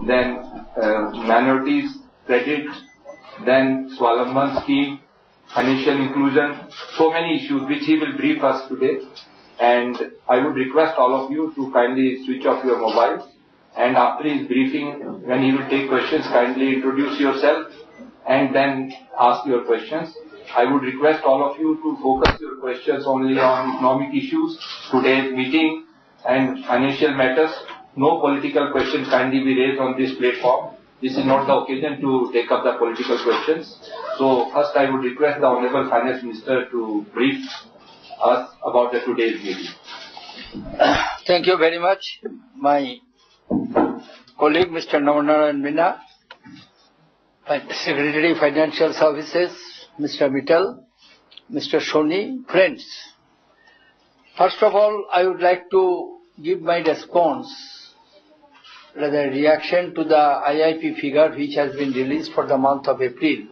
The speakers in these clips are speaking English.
then minorities credit, then Swalamban scheme, financial inclusion, so many issues which he will brief us today. And I would request all of you to kindly switch off your mobiles, and after his briefing, when he will take questions, kindly introduce yourself and then ask your questions. I would request all of you to focus your questions only on economic issues, today's meeting and financial matters. No political questions kindly be raised on this platform. This is not the occasion to take up the political questions. So first I would request the Honorable Finance Minister to brief us about the today's meeting. Thank you very much, my colleague Mr. Navanaran Meena, Secretary Financial Services, Mr. Mittal, Mr. Soni, friends. First of all, I would like to give my response, rather reaction to the IIP figure which has been released for the month of April.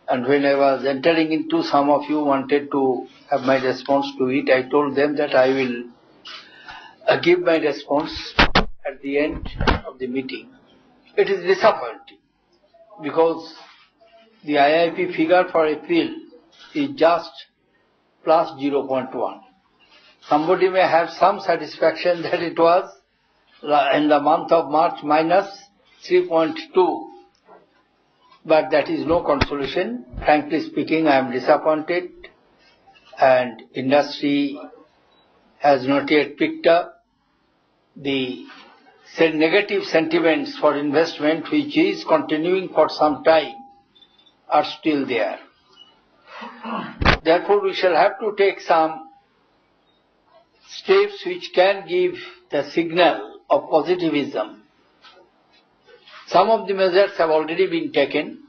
And when I was entering into, some of you wanted to have my response to it. I told them that I will give my response at the end of the meeting. It is disappointing because the IIP figure for April is just plus 0.1. Somebody may have some satisfaction that it was in the month of March minus 3.2, but that is no consolation. Frankly speaking, I am disappointed, and industry has not yet picked up. The negative sentiments for investment, which is continuing for some time, are still there. Therefore, we shall have to take some steps which can give the signal of positivism. Some of the measures have already been taken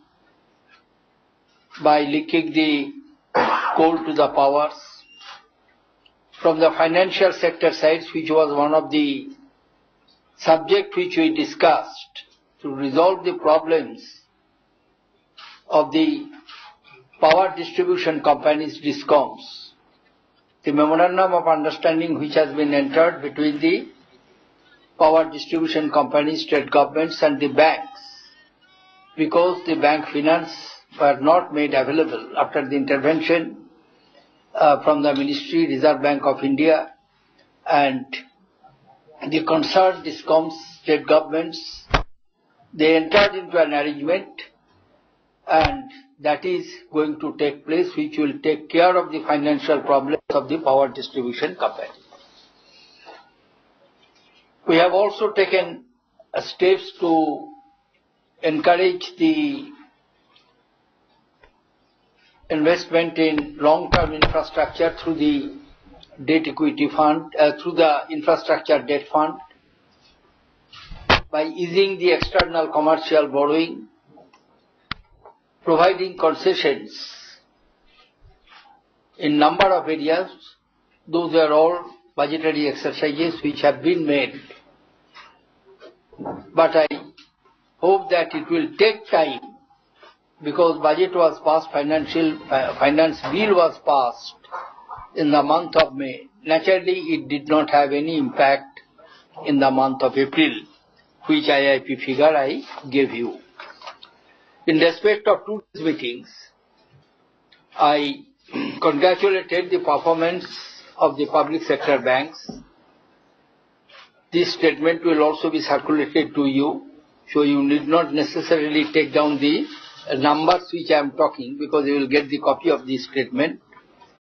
by linking the coal to the powers. From the financial sector side, which was one of the subjects which we discussed to resolve the problems of the power distribution companies, DISCOMs, the memorandum of understanding which has been entered between the power distribution companies, state governments and the banks, because the bank finance were not made available after the intervention from the Ministry, Reserve Bank of India, and the concerned DISCOMs, state governments, they entered into an arrangement, and that is going to take place, which will take care of the financial problems of the power distribution company. We have also taken steps to encourage the investment in long-term infrastructure through the debt equity fund, through the infrastructure debt fund, by easing the external commercial borrowing, providing concessions in number of areas. Those are all budgetary exercises which have been made. But I hope that it will take time, because budget was passed, finance bill was passed in the month of May. Naturally, it did not have any impact in the month of April, which IIP figure I gave you. In respect of today's meetings, I congratulated the performance of the public sector banks. This statement will also be circulated to you, so you need not necessarily take down the numbers which I am talking, because you will get the copy of this statement.